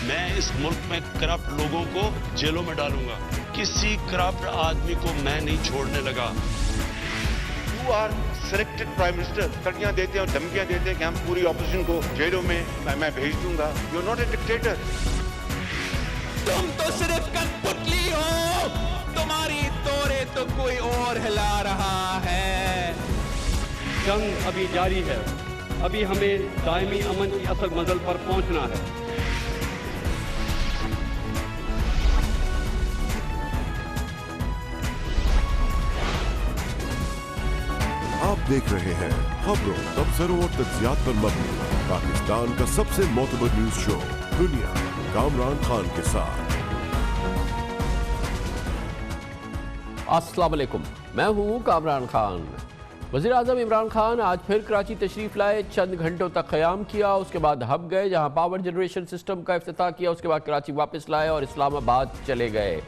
میں اس ملک میں کرپٹ لوگوں کو جیلوں میں ڈالوں گا. کسی کرپٹ آدمی کو میں نہیں چھوڑنے لگا. You are selected prime minister. کڑیاں دیتے ہیں اور دھمکیاں دیتے ہیں کہ ہم پوری اپوزیشن کو جیلوں میں میں بھیج دوں گا. You are not a dictator. تم تو صرف کٹپٹلی ہو. تمہاری دورے تو کوئی اور ہلا رہا ہے. جنگ ابھی جاری ہے. ابھی ہمیں دائمی امن کی اصل منزل پر پہنچنا ہے. آپ دیکھ رہے ہیں خبروں، تبصروں اور تجزیات پر مبنی پاکستان کا سب سے معتبر نیوز شو دنیا، کامران خان کے ساتھ. السلام علیکم، میں ہوں کامران خان. وزیر اعظم عمران خان آج پھر کراچی تشریف لائے. چند گھنٹوں تک قیام کیا، اس کے بعد ہب گئے جہاں پاور جنریشن سسٹم کا افتتاح کیا. اس کے بعد کراچی واپس لائے اور اسلام آباد چلے گئے.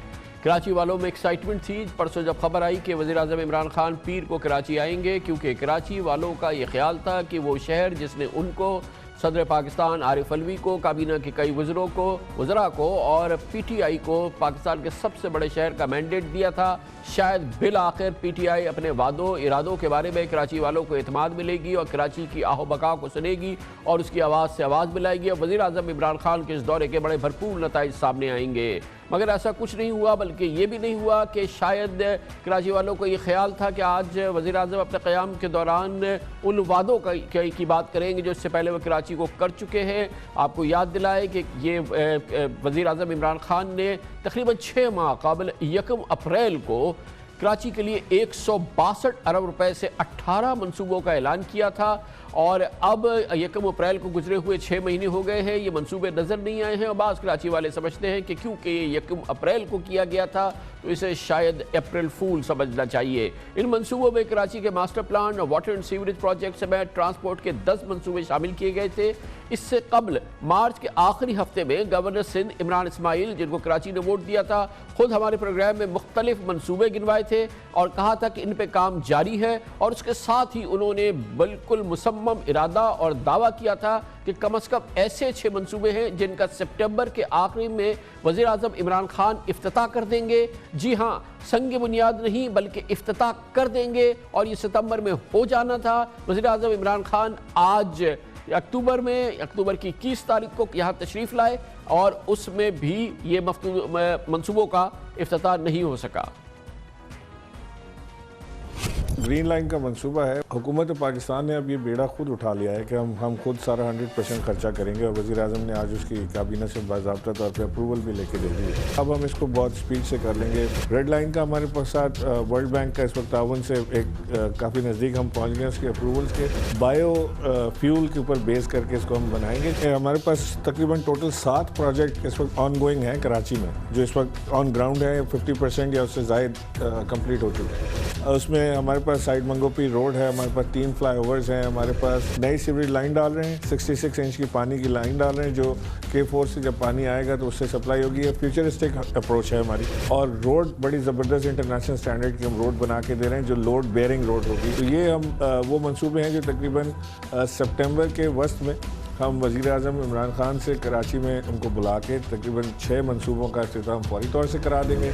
کراچی والوں میں ایکسائٹمنٹ تھی پرسوں جب خبر آئی کہ وزیر اعظم عمران خان پیر کو کراچی آئیں گے، کیونکہ کراچی والوں کا یہ خیال تھا کہ وہ شہر جس نے ان کو، صدر پاکستان عارف علوی کو، کابینہ کے کئی وزراء کو اور پی ٹی آئی کو پاکستان کے سب سے بڑے شہر کا مینڈیٹ دیا تھا، شاید بالآخر پی ٹی آئی اپنے وعدوں ارادوں کے بارے میں کراچی والوں کو اعتماد ملے گی اور کراچی کی آہ و بقا کو سنے گی اور اس کی آواز سے آواز ملائے گی اور وزیر اعظم عمران خان کے اس دورے کے بڑے بھرپور نتائج سامنے آئیں گے. مگر ایسا کچھ نہیں ہوا، بلکہ یہ بھی نہیں ہوا کہ شاید کراچی والوں کو یہ خیال تھا کہ آج وزیر اعظم اپنے قیام کے دوران ان وعدوں کی بات کریں گے جو اس سے پہلے وہ کراچی کو کر چکے ہیں. آپ کو یاد دلائے کہ یہ وزیر اعظم عمران خان نے تقریباً 6 ماہ قبل 1 اپریل کو کراچی کے لیے 162 ارب روپے سے 18 منصوبوں کا اعلان کیا تھا، اور اب 1 اپریل کو گزرے ہوئے 6 مہینے ہو گئے ہیں، یہ منصوبے نظر نہیں آئے ہیں. اور بعض کراچی والے سمجھتے ہیں کہ کیونکہ یہ 1 اپریل کو کیا گیا تھا تو اسے شاید اپریل فول سمجھنا چاہیے. ان منصوبوں میں کراچی کے ماسٹر پلان اور واٹر اینڈ سیوریج پروجیکٹ سمیت ٹرانسپورٹ کے 10 منصوبے شامل کیے گئے تھے. اس سے قبل مارچ کے آخری ہفتے میں گورنر سندھ عمران اسماعیل، جن کو کراچی نے ووٹ دیا تھا، خود ہمارے پروگرام میں مختلف منصوبے گنوائے تھے اور کہا تھا کہ ان پہ کام جاری ہے، اور اس کے ساتھ ہی انہوں نے بالکل مصمم ارادہ اور دعویٰ کیا تھا کہ کم از کم ایسے 6 منصوبے ہیں جن کا سپٹمبر کے آخری میں وزیر اعظم عمران خان افتتاح کر دیں گے. جی ہاں، سنگ بنیاد نہیں بلکہ افتتاح کر دیں گے، اور یہ ستمبر میں ہو جانا تھا. وزیر اعظم عمران خان آج اکتوبر کی 21 تاریخ کو یہاں تشریف لائے اور اس میں بھی یہ منصوبوں کا افتتاح نہیں ہو سکا. گرین لائن کا منصوبہ ہے. حکومت پاکستان نے اب یہ بیڑا خود اٹھا لیا ہے کہ ہم خود سارا 100% خرچہ کریں گے، اور وزیر اعظم نے آج اس کی کابینہ سے باضابطہ طور پہ اپروول بھی لے کے دے دی ہے. اب ہم اس کو بہت سپیڈ سے کر لیں گے. ریڈ لائن کا ہمارے پاس ساتھ ورلڈ بینک کا اس وقت تعاون سے ایک کافی نزدیک ہم پہنچ گئے اس کے اپروولس کے. بایو فیول کے اوپر بیس کر کے اس کو ہم بنائیں گے. ہمارے پاس تقریباً ٹوٹل 7 پروجیکٹ اس وقت آن گوئنگ ہیں کراچی میں، جو اس وقت آن گراؤنڈ ہے. 50% یا اس سے زائد کمپلیٹ ہو چکے ہیں. اس میں ہمارے پاس سائڈ منگوپی روڈ ہے، ہمارے پاس 3 فلائی اوورز ہیں، ہمارے پاس نئی سیوریج لائن ڈال رہے ہیں، 66 انچ کی پانی کی لائن ڈال رہے ہیں جو K4 سے جب پانی آئے گا تو اس سے سپلائی ہوگی. یہ فیوچرسٹک اپروچ ہے ہماری. اور روڈ بڑی زبردست انٹرنیشنل سٹینڈرڈ کی ہم روڈ بنا کے دے رہے ہیں جو لوڈ بیئرنگ روڈ ہوگی. تو یہ ہم وہ منصوبے ہیں جو تقریباً سپٹمبر کے وسط میں ہم وزیر اعظم عمران خان سے کراچی میں ان کو بلا کے تقریباً 6 منصوبوں کا افتتاح فوری طور سے کرا دیں گے.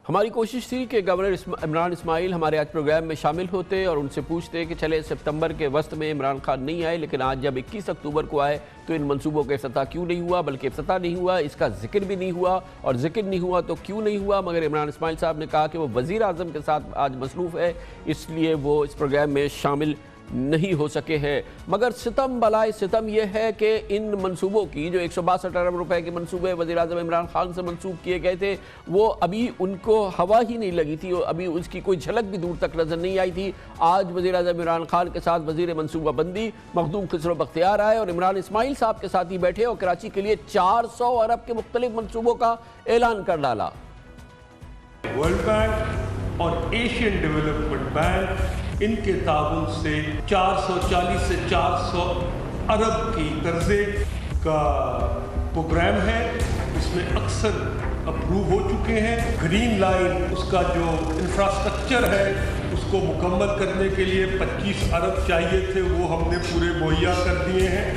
ہماری کوشش تھی کہ گورنر عمران اسماعیل ہمارے آج پروگرام میں شامل ہوتے اور ان سے پوچھتے کہ چلے سپتمبر کے وسط میں عمران خان نہیں آئے، لیکن آج جب 21 اکتوبر کو آئے تو ان منصوبوں کا افتتاح کیوں نہیں ہوا؟ بلکہ افتتاح نہیں ہوا، اس کا ذکر بھی نہیں ہوا. اور ذکر نہیں ہوا تو کیوں نہیں ہوا؟ مگر عمران اسماعیل صاحب نے کہا کہ وہ وزیر اعظم کے ساتھ آج مصروف ہے، اس لیے وہ اس پروگرام میں شامل نہیں ہو سکے ہیں. مگر ستم بلائے ستم یہ ہے کہ ان منصوبوں کی جو 162 ارب روپے کے منصوبے وزیر اعظم عمران خان سے منسوخ کیے گئے تھے، وہ ابھی ان کو ہوا ہی نہیں لگی تھی، ابھی اس کی کوئی جھلک بھی دور تک نظر نہیں آئی تھی. آج وزیر اعظم عمران خان کے ساتھ وزیر منصوبہ بندی مخدوم خسرو بختیار آئے اور عمران اسماعیل صاحب کے ساتھ ہی بیٹھے اور کراچی کے لیے 400 ارب کے مختلف منصوبوں کا اعلان کر ڈالا. ورلڈ بینک اور ایشین ڈیولپمنٹ بینک ان کے تعاون سے 440 سے 400 ارب کی قرضے کا پروگرام ہے. اس میں اکثر اپروو ہو چکے ہیں. گرین لائن اس کا جو انفراسٹرکچر ہے اس کو مکمل کرنے کے لیے 25 ارب چاہیے تھے، وہ ہم نے پورے مہیا کر دیے ہیں.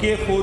K4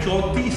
34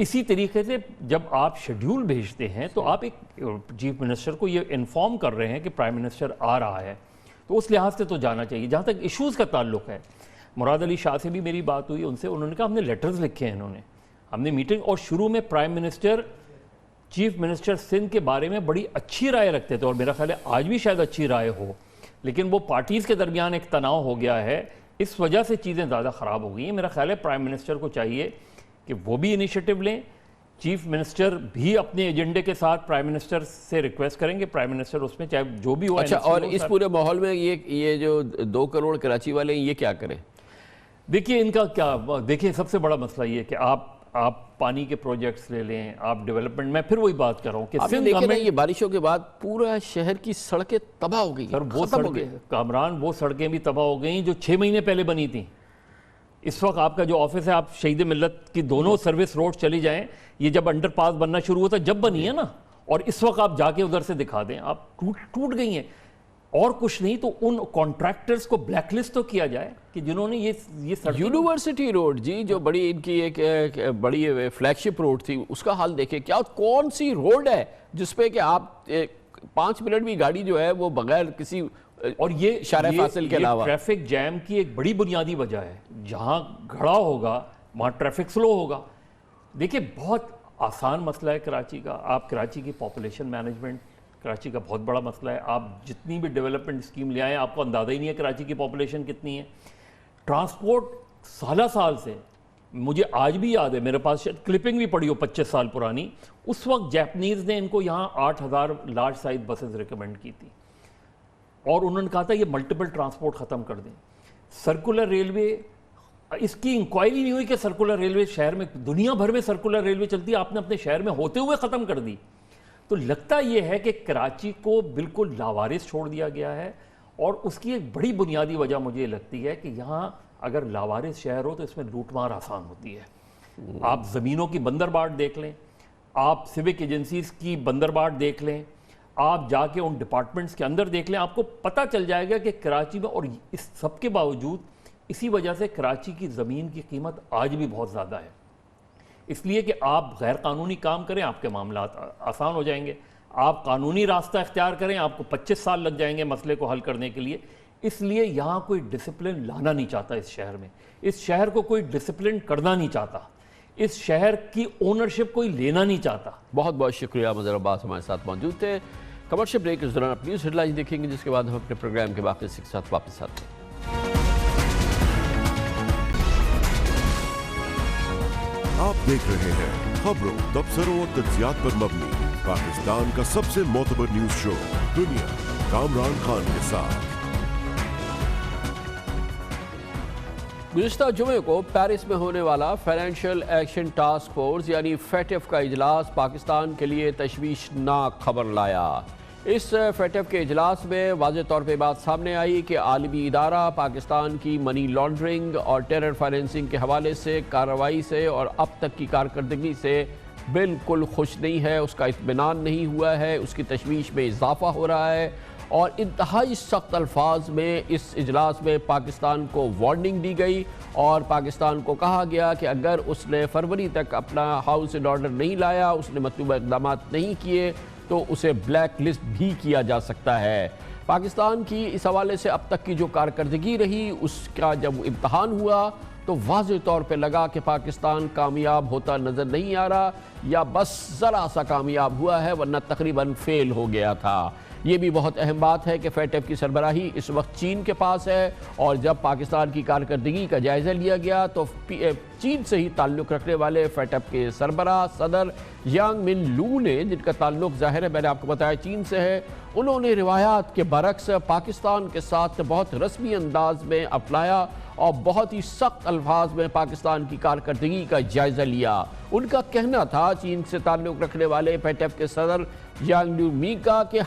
اسی طریقے سے جب آپ شیڈیول بھیجتے ہیں تو آپ ایک چیف منسٹر کو یہ انفارم کر رہے ہیں کہ پرائم منسٹر آ رہا ہے، تو اس لحاظ سے تو جانا چاہیے۔ جہاں تک ایشوز کا تعلق ہے، مراد علی شاہ سے بھی میری بات ہوئی، ان سے انہوں نے کہا ہم نے لیٹرز لکھے ہیں، انہوں نے ہم نے میٹنگ، اور شروع میں prime minister chief minister Sindh کے بارے میں بڑی اچھی رائے رکھتے تھے، اور میرا خیال ہے آج بھی شاید اچھی رائے ہو، لیکن وہ پارٹیز کے درمیان ایک تناؤ ہو گیا ہے، اس وجہ سے چیزیں زیادہ خراب ہو گئی ہیں۔ میرا خیال ہے پرائم منسٹر کو چاہیے کہ وہ بھی انیشیٹو لیں، چیف منسٹر بھی اپنے ایجنڈے کے ساتھ پرائم منسٹر سے ریکویسٹ کریں گے، پرائم منسٹر اس میں چاہے جو بھی ہو۔ اچھا، اور اس پورے ماحول میں یہ جو 2 کروڑ کراچی والے ہیں، یہ کیا کریں؟ دیکھیے ان کا کیا، دیکھیے سب سے بڑا مسئلہ یہ ہے کہ آپ پانی کے پروجیکٹس لے لیں، آپ ڈیولپمنٹ، میں پھر وہی بات کر رہا ہوں کہ آپ نے دیکھیں نا یہ بارشوں کے بعد پورا شہر کی سڑکیں تباہ ہو گئی ہیں، وہ سڑکیں کامران، وہ سڑکیں بھی تباہ ہو گئیں جو 6 مہینے پہلے بنی تھیں۔ اس وقت آپ کا جو آفس ہے، آپ شہید ملت کی دونوں سروس روڈ چلی جائیں، یہ جب انڈر پاس بننا شروع ہوتا جب بنی ہے نا، اور اس وقت آپ جا کے ادھر سے دکھا دیں، آپ ٹوٹ گئی ہیں، اور کچھ نہیں تو ان کانٹریکٹرز کو بلیک لسٹ تو کیا جائے کہ جنہوں نے یہ یونیورسٹی روڈ جی جو بڑی ان کی ایک بڑی فلیگ شپ روڈ تھی، اس کا حال دیکھیں، کیا کون سی روڈ ہے جس پہ کہ آپ 5 منٹ بھی گاڑی جو ہے وہ بغیر کسی اور یہ اشارہ فاصل کے علاوہ ٹریفک جیم کی ایک بڑی بنیادی وجہ ہے، جہاں گھڑا ہوگا وہاں ٹریفک سلو ہوگا۔ دیکھیں بہت آسان مسئلہ ہے کراچی کا، آپ کراچی کی پاپولیشن مینجمنٹ کراچی کا بہت بڑا مسئلہ ہے، آپ جتنی بھی ڈیولپمنٹ اسکیم لے آئیں آپ کو اندازہ ہی نہیں ہے کراچی کی پاپولیشن کتنی ہے۔ ٹرانسپورٹ سال سے، مجھے آج بھی یاد ہے، میرے پاس کلپنگ بھی پڑی ہو 25 سال پرانی، اس وقت جیپنیز نے ان کو یہاں 8000 لارج سائز بسز ریکمنڈ کی تھی، اور انہوں نے کہا تھا یہ ملٹیپل ٹرانسپورٹ ختم کر دیں۔ سرکولر ریلوے، اس کی انکوائری نہیں ہوئی کہ سرکولر ریلوے شہر میں، دنیا بھر میں سرکولر ریلوے چلتی ہے، آپ نے اپنے شہر میں ہوتے ہوئے ختم کر دی۔ تو لگتا یہ ہے کہ کراچی کو بالکل لاوارث چھوڑ دیا گیا ہے، اور اس کی ایک بڑی بنیادی وجہ مجھے لگتی ہے کہ یہاں اگر لاوارث شہر ہو تو اس میں لوٹ مار آسان ہوتی ہے۔ آپ زمینوں کی بندرباٹ دیکھ لیں، آپ سیوک ایجنسیز کی بندرباٹ دیکھ لیں، آپ جا کے ان ڈپارٹمنٹس کے اندر دیکھ لیں، آپ کو پتہ چل جائے گا کہ کراچی میں، اور اس سب کے باوجود اسی وجہ سے کراچی کی زمین کی قیمت آج بھی بہت زیادہ ہے، اس لیے کہ آپ غیر قانونی کام کریں آپ کے معاملات آسان ہو جائیں گے، آپ قانونی راستہ اختیار کریں آپ کو 25 سال لگ جائیں گے مسئلے کو حل کرنے کے لیے۔ اس لیے یہاں کوئی ڈسپلن لانا نہیں چاہتا اس شہر میں، اس شہر کو کوئی ڈسپلن کرنا نہیں چاہتا، اس شہر کی اونرشپ کوئی لینا نہیں چاہتا۔ بہت بہت شکریہ مظہر عباس ہمارے ساتھ موجود تھے۔ کمرشل بریک اس دوران اپنی نیوز ہیڈ لائنز دیکھیں گے، جس کے بعد ہم اپنے پروگرام کے باقی کے ساتھ واپس آتے ہیں۔ آپ دیکھ رہے ہیں خبروں، تبصروں اور تجزیات پر مبنی پاکستان کا سب سے معتبر نیوز شو دنیا، کامران خان کے ساتھ۔ گزشتہ جمعے کو پیرس میں ہونے والا فائنینشیل ایکشن ٹاسک فورس یعنی فیٹف کا اجلاس پاکستان کے لیے تشویشناک خبر لایا۔ اس فیٹف کے اجلاس میں واضح طور پہ بات سامنے آئی کہ عالمی ادارہ پاکستان کی منی لانڈرنگ اور ٹیرر فائنینسنگ کے حوالے سے کارروائی سے اور اب تک کی کارکردگی سے بالکل خوش نہیں ہے، اس کا اطمینان نہیں ہوا ہے، اس کی تشویش میں اضافہ ہو رہا ہے، اور انتہائی سخت الفاظ میں اس اجلاس میں پاکستان کو وارننگ دی گئی، اور پاکستان کو کہا گیا کہ اگر اس نے فروری تک اپنا ہاؤس اینڈ آرڈر نہیں لایا، اس نے مطلوبہ اقدامات نہیں کیے، تو اسے بلیک لسٹ بھی کیا جا سکتا ہے۔ پاکستان کی اس حوالے سے اب تک کی جو کارکردگی رہی، اس کا جب امتحان ہوا تو واضح طور پہ لگا کہ پاکستان کامیاب ہوتا نظر نہیں آ رہا، یا بس ذرا سا کامیاب ہوا ہے، ورنہ تقریباً فیل ہو گیا تھا۔ یہ بھی بہت اہم بات ہے کہ فیٹف کی سربراہی اس وقت چین کے پاس ہے، اور جب پاکستان کی کارکردگی کا جائزہ لیا گیا تو چین سے ہی تعلق رکھنے والے فیٹف کے سربراہ صدر یانگ من لو نے، جن کا تعلق ظاہر ہے میں نے آپ کو بتایا چین سے ہے، انہوں نے روایات کے برعکس پاکستان کے ساتھ بہت رسمی انداز میں اپنایا اور بہت ہی سخت الفاظ میں پاکستان کی کارکردگی کا جائزہ لیا۔ ان کا کہنا تھا چین سے تعلق رکھنے والے فیٹف کے صدر یانگ ڈو می کا کہ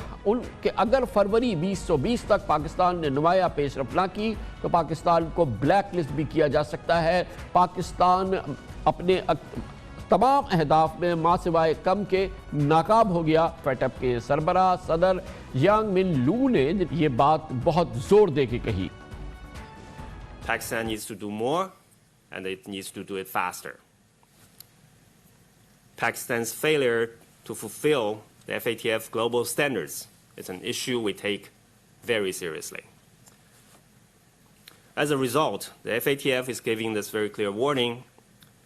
اگر فروری 2020 تک پاکستان نے نمایاں پیش رفت نہ کی تو پاکستان کو بلیک لسٹ بھی کیا جا سکتا ہے۔ پاکستان اپنے تمام اہداف میں ماں سوائے کم کے ناکام ہو گیا۔ فیٹف کے سربراہ صدر یانگ من لو نے یہ بات بہت زور دے کے کہی۔ Pakistan needs to do more and it needs to do it faster. Pakistan's failure to fulfill the FATF global standards is an issue we take very seriously. As a result, the FATF is giving this very clear warning: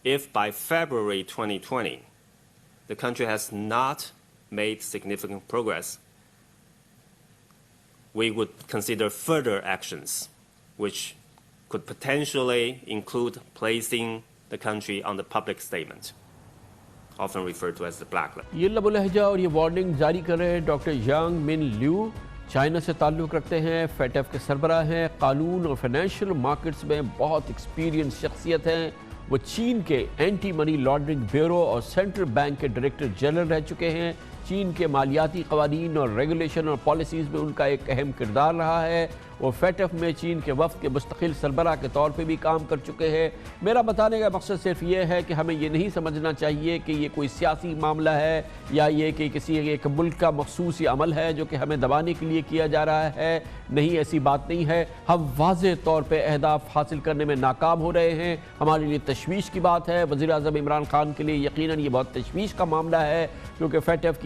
if by February 2020 the country has not made significant progress, we would consider further actions, which could potentially include placing the country on the public statement, often referred to as the blacklist. یہ لب و لہجہ اور یہ warning جاری کر رہے doctor young من لیو چائنا سے تعلق رکھتے ہیں، فیٹ ایف کے سربراہ ہیں، قانون اور فائنینشیل مارکیٹس میں بہت ایکسپیرینس شخصیت ہیں۔ وہ چین کے اینٹی منی لانڈرنگ بیورو اور سینٹرل بینک کے ڈائریکٹر جنرل رہ چکے ہیں۔ چین کے مالیاتی قوانین اور ریگولیشن اور پالیسیز میں ان کا ایک اہم کردار رہا ہے۔ وہ فیٹ ایف میں چین کے وفد کے مستقل سربراہ کے طور پہ بھی کام کر چکے ہیں۔ میرا بتانے کا مقصد صرف یہ ہے کہ ہمیں یہ نہیں سمجھنا چاہیے کہ یہ کوئی سیاسی معاملہ ہے یا یہ کہ کسی ایک ملک کا مخصوص عمل ہے جو کہ ہمیں دبانے کے لیے کیا جا رہا ہے۔ نہیں، ایسی بات نہیں ہے۔ ہم واضح طور پہ اہداف حاصل کرنے میں ناکام ہو رہے ہیں۔ ہمارے لیے تشویش کی بات ہے۔ وزیر اعظم عمران خان کے لیے یقیناً یہ بہت تشویش کا معاملہ ہے، کیونکہ فیٹ ایف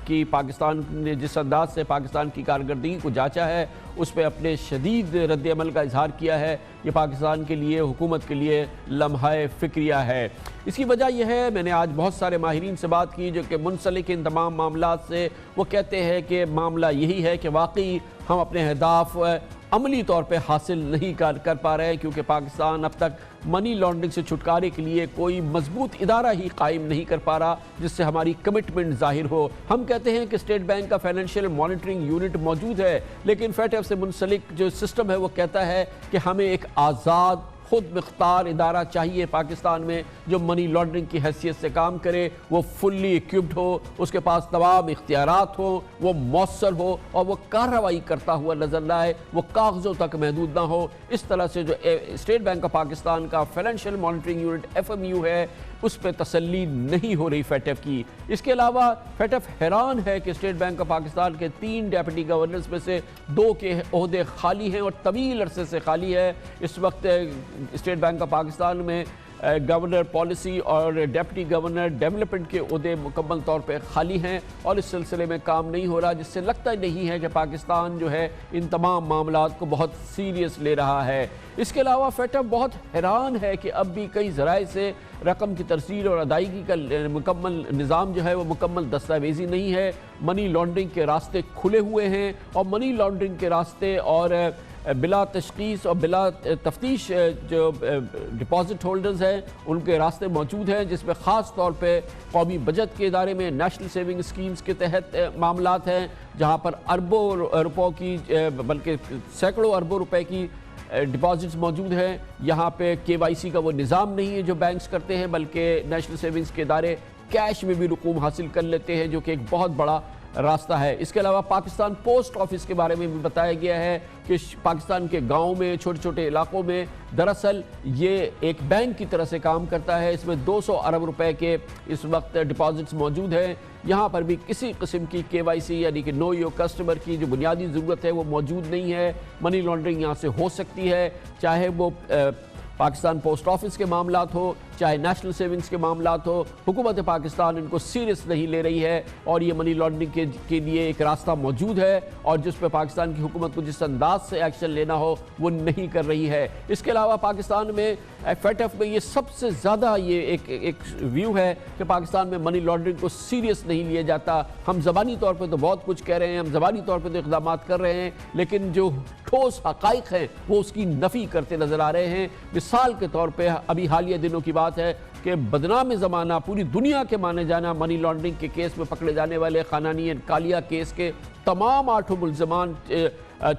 کی پاکستان نے جس انداز سے پاکستان کی کارکردگی کو جانچا ہے، اس پہ اپنے شدید رد عمل کا اظہار کیا ہے۔ یہ پاکستان کے لیے، حکومت کے لیے لمحہ فکریہ ہے۔ اس کی وجہ یہ ہے، میں نے آج بہت سارے ماہرین سے بات کی جو کہ منسلک ان تمام معاملات سے، وہ کہتے ہیں کہ معاملہ یہی ہے کہ واقعی ہم اپنے اہداف عملی طور پہ حاصل نہیں کر پا رہے ہیں، کیونکہ پاکستان اب تک منی لانڈرنگ سے چھٹکارے کے لیے کوئی مضبوط ادارہ ہی قائم نہیں کر پا رہا جس سے ہماری کمٹمنٹ ظاہر ہو۔ ہم کہتے ہیں کہ اسٹیٹ بینک کا فائنینشیل مانیٹرنگ یونٹ موجود ہے، لیکن فیٹ ایف سے منسلک جو سسٹم ہے وہ کہتا ہے کہ ہمیں ایک آزاد خود مختار ادارہ چاہیے پاکستان میں جو منی لانڈرنگ کی حیثیت سے کام کرے، وہ فلی ایکوپڈ ہو، اس کے پاس تمام اختیارات ہوں، وہ مؤثر ہو اور وہ کارروائی کرتا ہوا نظر نہ آئے، وہ کاغذوں تک محدود نہ ہو۔ اس طرح سے جو اسٹیٹ بینک آف پاکستان کا فائنینشیل مانیٹرنگ یونٹ FMU ہے، اس پہ تسلی نہیں ہو رہی فیٹ ایف کی۔ اس کے علاوہ فیٹ ایف حیران ہے کہ اسٹیٹ بینک آف پاکستان کے 3 ڈیپٹی گورنرز میں سے 2 کے عہدے خالی ہیں اور طویل عرصے سے خالی ہے۔ اس وقت اسٹیٹ بینک آف پاکستان میں گورنر پالیسی اور ڈیپٹی گورنر ڈیولپمنٹ کے عہدے مکمل طور پہ خالی ہیں اور اس سلسلے میں کام نہیں ہو رہا، جس سے لگتا ہی نہیں ہے کہ پاکستان جو ہے ان تمام معاملات کو بہت سیریس لے رہا ہے۔ اس کے علاوہ فیٹ ایف بہت حیران ہے کہ اب بھی کئی ذرائع سے رقم کی ترسیل اور ادائیگی کا مکمل نظام جو ہے وہ مکمل دستاویزی نہیں ہے۔ منی لانڈرنگ کے راستے کھلے ہوئے ہیں اور منی لانڈرنگ کے راستے اور بلا تشخیص اور بلا تفتیش جو ڈپازٹ ہولڈرز ہیں ان کے راستے موجود ہیں، جس میں خاص طور پہ قومی بجٹ کے ادارے میں نیشنل سیونگ اسکیمز کے تحت معاملات ہیں، جہاں پر اربوں روپوں کی بلکہ سینکڑوں اربوں روپے کی ڈپازٹس موجود ہیں۔ یہاں پہ KYC کا وہ نظام نہیں ہے جو بینکس کرتے ہیں، بلکہ نیشنل سیونگز کے ادارے کیش میں بھی رقوم حاصل کر لیتے ہیں، جو کہ ایک بہت بڑا راستہ ہے۔ اس کے علاوہ پاکستان پوسٹ آفس کے بارے میں بھی بتایا گیا ہے کہ پاکستان کے گاؤں میں، چھوٹے چھوٹے علاقوں میں دراصل یہ ایک بینک کی طرح سے کام کرتا ہے۔ اس میں 200 ارب روپے کے اس وقت ڈپازٹس موجود ہیں۔ یہاں پر بھی کسی قسم کی KYC یعنی کہ نو یور کسٹمر کی جو بنیادی ضرورت ہے وہ موجود نہیں ہے۔ منی لانڈرنگ یہاں سے ہو سکتی ہے، چاہے وہ پاکستان پوسٹ آفس کے معاملات ہو، چاہے نیشنل سیونگز کے معاملات ہو۔ حکومت پاکستان ان کو سیریس نہیں لے رہی ہے اور یہ منی لانڈرنگ کے لیے ایک راستہ موجود ہے اور جس پہ پاکستان کی حکومت کو جس انداز سے ایکشن لینا ہو وہ نہیں کر رہی ہے۔ اس کے علاوہ پاکستان میں فیٹ ایف میں یہ سب سے زیادہ یہ ایک ویو ہے کہ پاکستان میں منی لانڈرنگ کو سیریس نہیں لیا جاتا۔ ہم زبانی طور پہ تو بہت کچھ کہہ رہے ہیں، ہم زبانی طور پہ تو اقدامات کر رہے ہیں، لیکن جو ٹھوس حقائق ہیں وہ اس کی نفی کرتے نظر آ رہے ہیں۔ مثال کے طور پہ ابھی حالیہ دنوں کی بات ہے کہ بدنام زمانہ پوری دنیا کے مانے جانا منی لانڈرنگ کے کیس میں پکڑے جانے والے خانانی کالیہ کیس کے تمام 8 ملزمان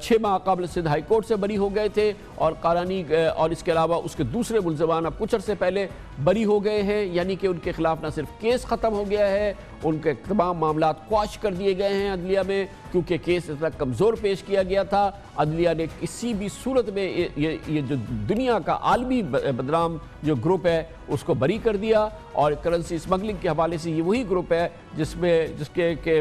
6 ماہ قبل سندھ ہائی کورٹ سے بری ہو گئے تھے اور قارانی اور اس کے علاوہ اس کے دوسرے ملزمان اب کچھ عرصے پہلے بری ہو گئے ہیں، یعنی کہ ان کے خلاف نہ صرف کیس ختم ہو گیا ہے، ان کے تمام معاملات قواش کر دیے گئے ہیں عدلیہ میں، کیونکہ کیس اتنا کمزور پیش کیا گیا تھا۔ عدلیہ نے کسی بھی صورت میں یہ جو دنیا کا عالمی بدنام جو گروپ ہے اس کو بری کر دیا، اور کرنسی اسمگلنگ کے حوالے سے یہ وہی گروپ ہے جس کے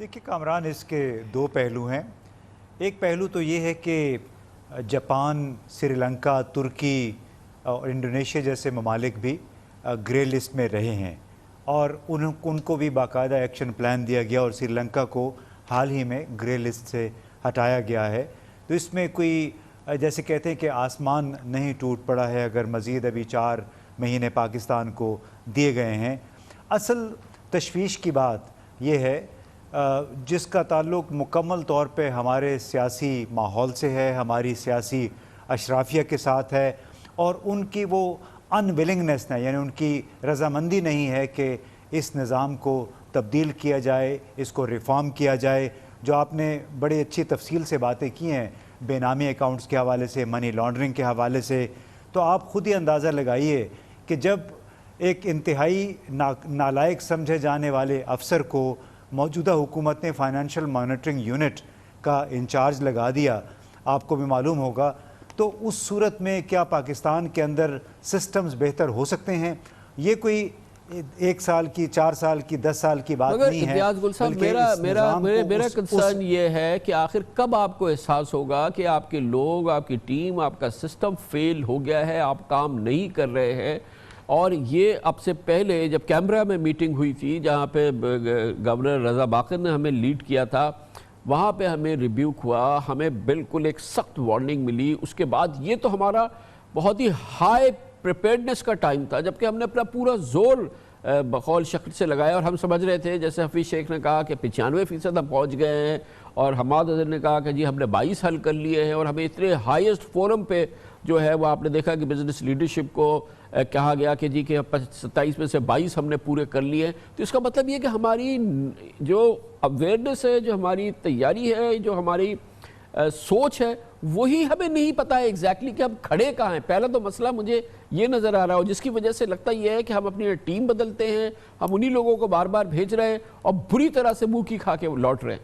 دیکھیے کامران، اس کے دو پہلو ہیں. ایک پہلو تو یہ ہے کہ جاپان، سری لنکا، ترکی اور انڈونیشیا جیسے ممالک بھی گرے لسٹ میں رہے ہیں اور ان کو بھی باقاعدہ ایکشن پلان دیا گیا اور سری لنکا کو حال ہی میں گرے لسٹ سے ہٹایا گیا ہے. تو اس میں کوئی جیسے کہتے ہیں کہ آسمان نہیں ٹوٹ پڑا ہے اگر مزید ابھی 4 مہینے پاکستان کو دیے گئے ہیں. اصل تشویش کی بات یہ ہے جس کا تعلق مکمل طور پہ ہمارے سیاسی ماحول سے ہے، ہماری سیاسی اشرافیہ کے ساتھ ہے اور ان کی وہ انولنگنس ہے، یعنی ان کی رضامندی نہیں ہے کہ اس نظام کو تبدیل کیا جائے، اس کو ریفارم کیا جائے. جو آپ نے بڑی اچھی تفصیل سے باتیں کی ہیں بے نامی اکاؤنٹس کے حوالے سے، منی لانڈرنگ کے حوالے سے، تو آپ خود ہی اندازہ لگائیے کہ جب ایک انتہائی نالائق سمجھے جانے والے افسر کو موجودہ حکومت نے فائنینشیل مانیٹرنگ یونٹ کا انچارج لگا دیا، آپ کو بھی معلوم ہوگا، تو اس صورت میں کیا پاکستان کے اندر سسٹمز بہتر ہو سکتے ہیں؟ یہ کوئی 1 سال کی، 4 سال کی، 10 سال کی بات نہیں ہے. امتیاز گل صاحب، میرا کنسرن یہ ہے کہ آخر کب آپ کو احساس ہوگا کہ آپ کے لوگ، آپ کی ٹیم، آپ کا سسٹم فیل ہو گیا ہے، آپ کام نہیں کر رہے ہیں؟ اور یہ اب سے پہلے جب کیمبرا میں میٹنگ ہوئی تھی جہاں پہ گورنر رضا باقر نے ہمیں لیڈ کیا تھا، وہاں پہ ہمیں ریبیوک ہوا، ہمیں بالکل ایک سخت وارننگ ملی. اس کے بعد یہ تو ہمارا بہت ہی ہائی پریپیئرڈنس کا ٹائم تھا جبکہ ہم نے اپنا پورا زور بقول شکل سے لگایا اور ہم سمجھ رہے تھے، جیسے حفیظ شیخ نے کہا کہ 95% ہم پہنچ گئے ہیں اور حماد اظہر نے کہا کہ جی ہم نے 22 حل کر لیے ہیں اور ہمیں اتنے ہائیسٹ فورم پہ جو ہے وہ آپ نے دیکھا کہ بزنس لیڈرشپ کو کہا گیا کہ جی کہ 27 میں سے 22 ہم نے پورے کر لیے ہیں. تو اس کا مطلب یہ کہ ہماری جو اویئرنس ہے، جو ہماری تیاری ہے، جو ہماری سوچ ہے، وہی ہمیں نہیں پتا ہے ایگزیکٹلی کہ ہم کھڑے کہاں ہیں. پہلا تو مسئلہ مجھے یہ نظر آ رہا ہو جس کی وجہ سے لگتا یہ ہے کہ ہم اپنی ٹیم بدلتے ہیں، ہم انہی لوگوں کو بار بار بھیج رہے ہیں اور بری طرح سے منہ کی کھا کے لوٹ رہے ہیں.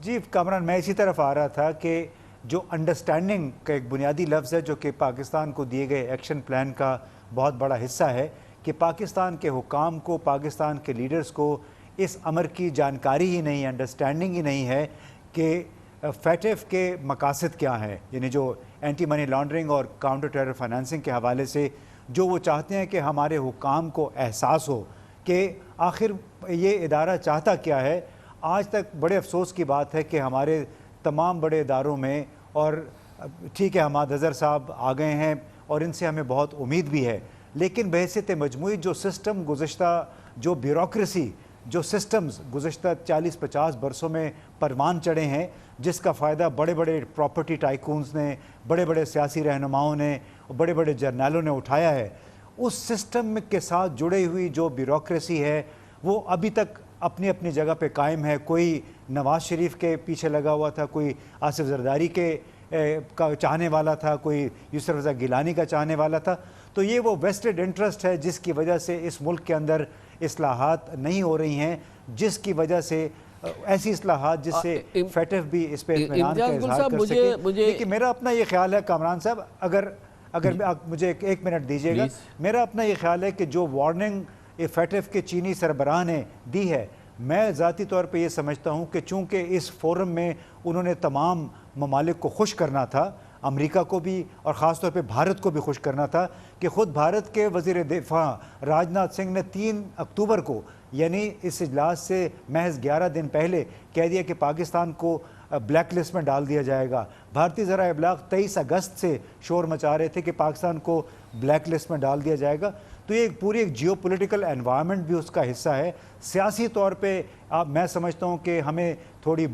جی کامران، میں اسی طرف آ رہا تھا کہ جو انڈرسٹینڈنگ کا ایک بنیادی لفظ ہے جو کہ پاکستان کو دیے گئے ایکشن پلان کا بہت بڑا حصہ ہے کہ پاکستان کے حکام کو، پاکستان کے لیڈرز کو اس امر کی جانکاری ہی نہیں، انڈرسٹینڈنگ ہی نہیں ہے کہ فیٹف کے مقاصد کیا ہیں. یعنی جو اینٹی منی لانڈرنگ اور کاؤنٹر ٹیرر فائنانسنگ کے حوالے سے جو وہ چاہتے ہیں کہ ہمارے حکام کو احساس ہو کہ آخر یہ ادارہ چاہتا کیا ہے. آج تک بڑے افسوس کی بات ہے کہ ہمارے تمام بڑے اداروں میں، اور ٹھیک ہے حماد اظہر صاحب آ گئے ہیں اور ان سے ہمیں بہت امید بھی ہے، لیکن بحیثیت مجموعی جو سسٹم گزشتہ، جو بیوروکریسی، جو سسٹمز گزشتہ 40-50 برسوں میں پروان چڑھے ہیں، جس کا فائدہ بڑے بڑے پراپرٹی ٹائکونز نے، بڑے بڑے سیاسی رہنماؤں نے، بڑے بڑے جرنیلوں نے اٹھایا ہے، اس سسٹم کے ساتھ جڑی ہوئی جو بیوروکریسی ہے وہ ابھی تک اپنی اپنی جگہ پہ قائم ہے. کوئی نواز شریف کے پیچھے لگا ہوا تھا، کوئی آصف زرداری کے کا چاہنے والا تھا، کوئی یسر رضا گیلانی کا چاہنے والا تھا. تو یہ وہ ویسٹڈ انٹرسٹ ہے جس کی وجہ سے اس ملک کے اندر اصلاحات نہیں ہو رہی ہیں، جس کی وجہ سے ایسی اصلاحات جس سے فیٹف بھی اس پہ اطمینان کا اظہار کر سکے. لیکن میرا اپنا یہ خیال ہے کامران صاحب، اگر آپ مجھے 1 منٹ دیجیے گا، میرا اپنا یہ خیال ہے کہ جو وارننگ فیٹف کے چینی سربراہ نے دی ہے، میں ذاتی طور پہ یہ سمجھتا ہوں کہ چونکہ اس فورم میں انہوں نے تمام ممالک کو خوش کرنا تھا، امریکہ کو بھی اور خاص طور پہ بھارت کو بھی خوش کرنا تھا، کہ خود بھارت کے وزیر دفاع راجناتھ سنگھ نے 3 اکتوبر کو، یعنی اس اجلاس سے محض 11 دن پہلے کہہ دیا کہ پاکستان کو بلیک لسٹ میں ڈال دیا جائے گا. بھارتی ذرائع ابلاغ 23 اگست سے شور مچا رہے تھے کہ پاکستان کو بلیک لسٹ میں ڈال دیا جائے گا. تو یہ پوری ایک جیو پولیٹیکل انوائرمنٹ بھی اس کا حصہ ہے. سیاسی طور پہ میں سمجھتا ہوں کہ ہمیں تھوڑی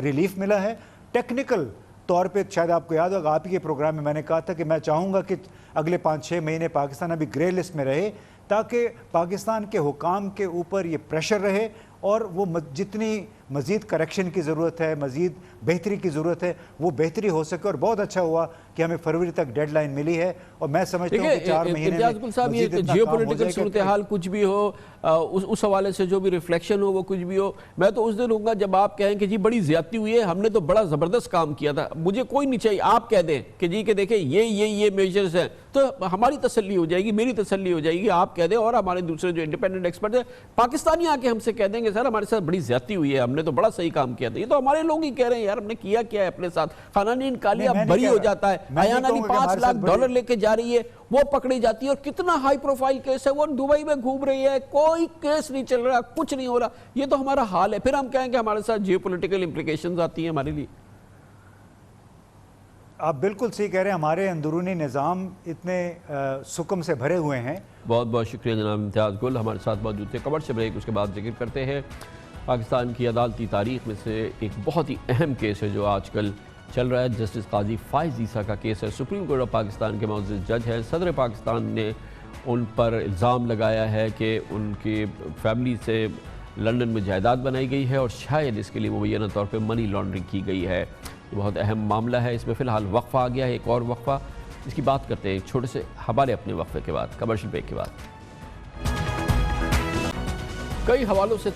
ریلیف ملا ہے. ٹیکنیکل طور پہ شاید آپ کو یاد ہوگا، آپ ہی کے پروگرام میں میں نے کہا تھا کہ میں چاہوں گا کہ اگلے 5-6 مہینے پاکستان ابھی گرے لسٹ میں رہے تاکہ پاکستان کے حکام کے اوپر یہ پریشر رہے اور وہ جتنی مزید کریکشن کی ضرورت ہے، مزید بہتری کی ضرورت ہے، وہ بہتری ہو سکے. اور بہت اچھا ہوا کہ ہمیں فروری تک ڈیڈ لائن ملی ہے اور میں سمجھتا ہوں کہ 4 مہینے میں مزید اتنا جیو کام ہو پولیٹیکل جائے گا. صورتحال کچھ بھی ہو، اس حوالے سے جو بھی ریفلیکشن ہو وہ کچھ بھی ہو، میں تو اس دن ہوں گا جب آپ کہیں کہ جی بڑی زیادتی ہوئی ہے، ہم نے تو بڑا زبردست کام کیا تھا. مجھے کوئی نہیں چاہیے، آپ کہہ دیں کہ جی کہ دیکھیں یہ میجرز ہیں تو ہماری تسلی ہو جائے گی، میری تسلی ہو جائے گی. آپ کہہ دیں اور ہمارے دوسرے جو انڈیپینڈنٹ ایکسپرٹ ہیں پاکستانی آ کے ہم سے کہہ دیں گے سر ہمارے ساتھ بڑی زیادتی ہوئی ہے، ہم نے تو بڑا صحیح کام کیا تھا. یہ تو ہمارے لوگ ہی کہہ رہے ہیں یار ہم نے کیا کیا ہے اپنے ساتھ. خانانین کالیا بری ہو جاتا ہے, ایان علی $5 لاکھ لے کے جا رہی ہے, وہ پکڑی جاتی ہے, اور کتنا ہائی پروفائل کیس ہے, وہ دبئی میں گھوم رہی ہے, کوئی کیس نہیں چل رہا, کچھ نہیں ہو رہا. یہ تو ہمارا حال ہے. پھر ہم کہیں کہ ہمارے ساتھ جیو پولیٹیکل امپلیکیشنز آتی ہیں ہمارے لیے. آپ بالکل صحیح کہہ رہے ہیں, ہمارے اندرونی نظام اتنے سکم سے بھرے ہوئے ہیں. بہت بہت شکریہ جناب امتیاز گل ہمارے ساتھ موجود تھے. کمرشل بریک, اس کے بعد ذکر کرتے ہیں پاکستان کی عدالتی تاریخ میں سے ایک بہت ہی اہم کیس ہے جو آج کل چل رہا ہے. جسٹس قاضی فائز عیسیٰ کا کیس ہے. سپریم کورٹ آف پاکستان کے معزز جج ہیں. صدر پاکستان نے ان پر الزام لگایا ہے کہ ان کی فیملی سے لندن میں جائیداد بنائی گئی ہے اور شاید اس کے لیے مبینہ طور پہ منی لانڈرنگ کی گئی ہے. یہ بہت اہم معاملہ ہے. اس میں فی الحال وقفہ آ گیا ہے, ایک اور وقفہ, اس کی بات کرتے ہیں ایک چھوٹے سے حوالے اپنے وقفے کے بعد, کمرشل بریک کے بعد. کئی حوالوں سے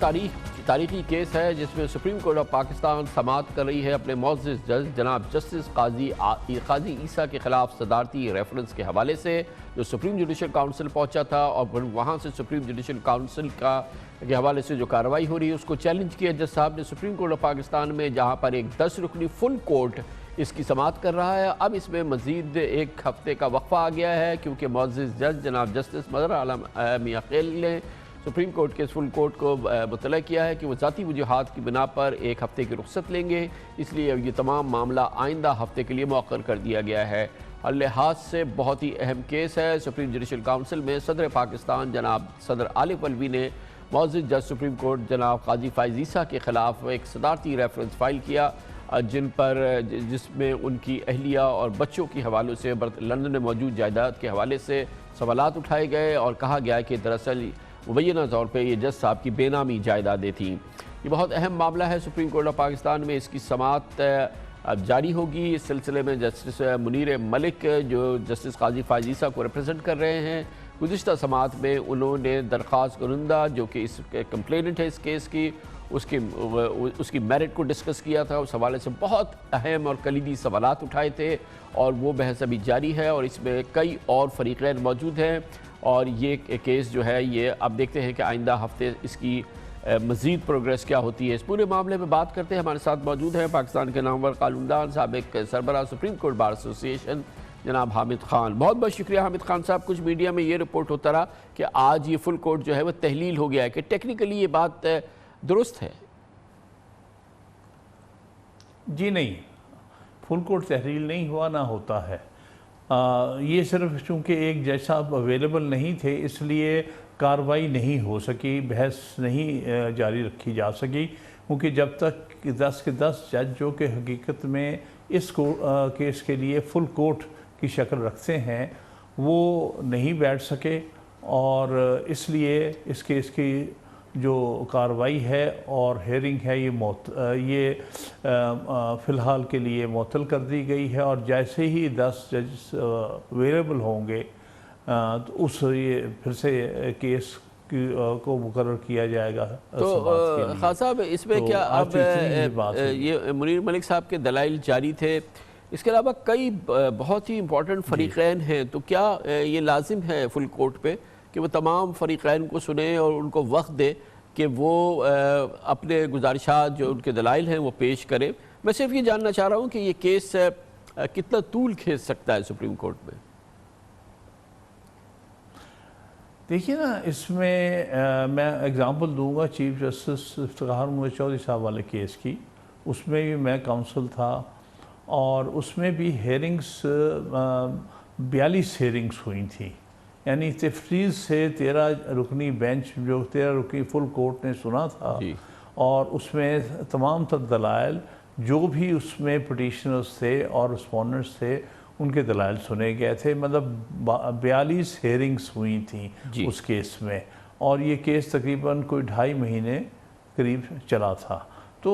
تاریخی کیس ہے جس میں سپریم کورٹ آف پاکستان سماعت کر رہی ہے اپنے معزز جج جناب جسٹس قاضی عیسیٰ کے خلاف صدارتی ریفرنس کے حوالے سے, جو سپریم جوڈیشل کاؤنسل پہنچا تھا اور وہاں سے سپریم جوڈیشل کاؤنسل کے حوالے سے جو کارروائی ہو رہی ہے اس کو چیلنج کیا. جج صاحب نے سپریم کورٹ آف پاکستان میں جہاں پر ایک 10 رکنی فل کورٹ اس کی سماعت کر رہا ہے, اب اس میں مزید ایک ہفتے کا وقفہ آ گیا ہے کیونکہ معزز جج جناب جسٹس مظہر عالم میاں خیل نے سپریم کورٹ کے اس فل کورٹ کو مطلع کیا ہے کہ وہ ذاتی وجوہات کی بنا پر ایک ہفتے کی رخصت لیں گے, اس لیے یہ تمام معاملہ آئندہ ہفتے کے لیے مؤخر کر دیا گیا ہے. ہر لحاظ سے بہت ہی اہم کیس ہے. سپریم جوڈیشل کاؤنسل میں صدر پاکستان جناب صدر عالف علوی نے معزز جج سپریم کورٹ جناب قاضی فائز عیسیٰ کے خلاف ایک صدارتی ریفرنس فائل کیا جس میں ان کی اہلیہ اور بچوں کے حوالوں سے لندن میں موجود جائیداد کے حوالے سے سوالات اٹھائے گئے اور کہا گیا کہ دراصل مبینہ طور پہ یہ جج صاحب کی بے نامی جائیدادیں تھیں. یہ بہت اہم معاملہ ہے. سپریم کورٹ آف پاکستان میں اس کی سماعت اب جاری ہوگی. اس سلسلے میں جسٹس منیر ملک جو جسٹس قاضی فائز عیسیٰ کو ریپرزینٹ کر رہے ہیں, گزشتہ سماعت میں انہوں نے درخواست کنندہ جو کہ اس کمپلیننٹ ہے اس کیس کی, اس کی میرٹ کو ڈسکس کیا تھا. اس حوالے سے بہت اہم اور کلیدی سوالات اٹھائے تھے اور وہ بحث ابھی جاری ہے اور اس میں کئی اور فریقین موجود ہیں. اور یہ کیس جو ہے یہ اب دیکھتے ہیں کہ آئندہ ہفتے اس کی مزید پروگریس کیا ہوتی ہے. اس پورے معاملے میں بات کرتے ہیں. ہمارے ساتھ موجود ہیں پاکستان کے نامور قانوندان سابق سربراہ سپریم کورٹ بار ایسوسی ایشن جناب حامد خان. بہت بہت شکریہ حامد خان صاحب. کچھ میڈیا میں یہ رپورٹ ہوتا رہا کہ آج یہ فل کورٹ جو ہے وہ تحلیل ہو گیا ہے, کہ ٹیکنیکلی یہ بات درست ہے؟ جی نہیں, فل کورٹ تحلیل نہیں ہوا, نہ ہوتا ہے. یہ صرف چونکہ ایک جج صاحب اویلیبل نہیں تھے اس لیے کارروائی نہیں ہو سکی, بحث نہیں جاری رکھی جا سکی, کیونکہ جب تک 10 کے 10 جج جو کہ حقیقت میں اس کیس کے لیے فل کورٹ کی شکل رکھتے ہیں وہ نہیں بیٹھ سکے, اور اس لیے اس کیس کی جو کارروائی ہے اور ہیئرنگ ہے یہ فی الحال کے لیے معطل کر دی گئی ہے. اور جیسے ہی 10 جج اویلیبل ہوں گے تو یہ پھر سے کیس کو مقرر کیا جائے گا. تو خان صاحب اس میں کیا اب یہ منیر ملک صاحب کے دلائل جاری تھے, اس کے علاوہ کئی بہت ہی امپورٹنٹ فریقین ہیں, تو کیا یہ لازم ہے فل کورٹ پہ کہ وہ تمام فریقین کو سنیں اور ان کو وقت دے کہ وہ اپنے گزارشات جو ان کے دلائل ہیں وہ پیش کریں؟ میں صرف یہ جاننا چاہ رہا ہوں کہ یہ کیس کتنا طول کھینچ سکتا ہے سپریم کورٹ میں؟ دیکھیے نا, اس میں میں اگزامپل دوں گا چیف جسٹس افتخار محمد چودھری صاحب والے کیس کی. اس میں بھی میں کاؤنسل تھا اور اس میں بھی ہیئرنگز 42 ہیئرنگز ہوئی تھیں, یعنی تفریض سے 13 رکنی بینچ جو 13 رکنی فل کورٹ نے سنا تھا, اور اس میں تمام تر دلائل جو بھی اس میں پٹیشنرز تھے اور رسپونڈنٹس تھے ان کے دلائل سنے گئے تھے. مطلب 42 ہیئرنگز ہوئی تھیں اس کیس میں, اور یہ کیس تقریباً کوئی 2.5 مہینے قریب چلا تھا. تو